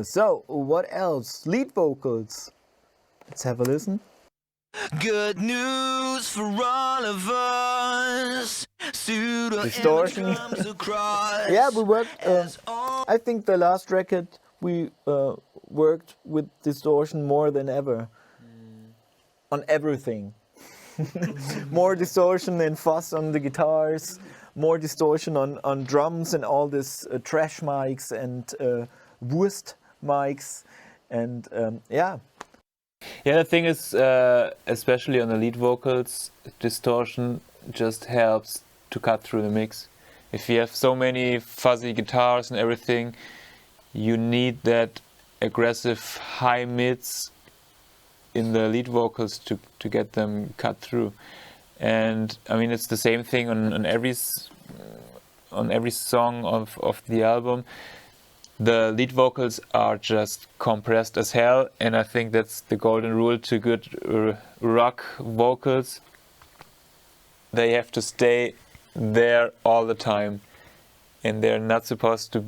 So, what else? Lead vocals. Let's have a listen. Good news for all of us. Distortion. Yeah, we worked. I think the last record we worked with distortion more than ever. On everything. More distortion and fuzz on the guitars. More distortion on drums and all this trash mics and Wurst mics. And yeah. Yeah, the thing is, especially on the lead vocals, distortion just helps to cut through the mix. If you have so many fuzzy guitars and everything, you need that aggressive high mids in the lead vocals to get them cut through. And I mean, it's the same thing on every song of the album. The lead vocals are just compressed as hell, and I think that's the golden rule to good rock vocals. They have to stay there all the time, and they're not supposed to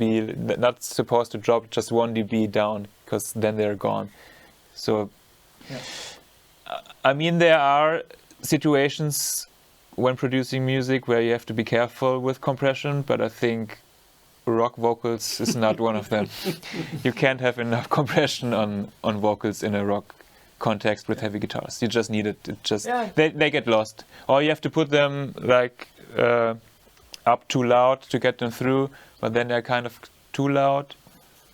drop just 1 dB down, because then they're gone. So, yeah. I mean, there are situations when producing music where you have to be careful with compression, but I think rock vocals is not one of them. You can't have enough compression on vocals in a rock context with heavy guitars. You just need it. They get lost. Or you have to put them like up too loud to get them through, but then they're kind of too loud.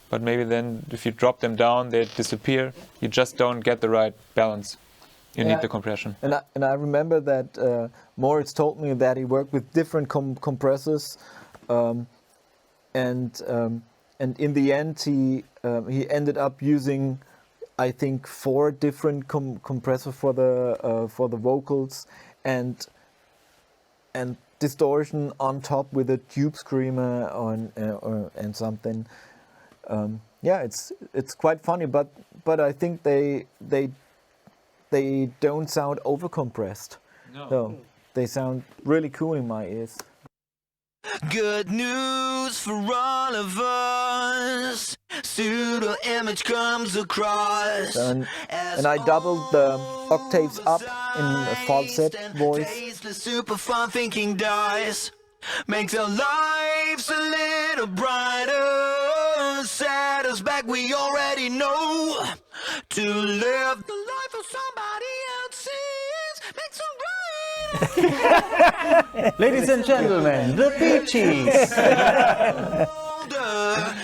But maybe then if you drop them down, they disappear. You just don't get the right balance. You need the compression. And I remember that Moritz told me that he worked with different compressors. And in the end, he ended up using, I think, 4 different compressors for the vocals, and distortion on top with a tube screamer and something. Yeah, it's quite funny, but I think they don't sound overcompressed. No, they sound really cool in my ears. Good news for all of us. Pseudo image comes across. And I doubled the octaves up in a falsetto voice. Super fun thinking dies. Makes our lives a little brighter. Set us back, we already know. To live the life of somebody else's makes it right. Ladies and gentlemen, the Bee Gees.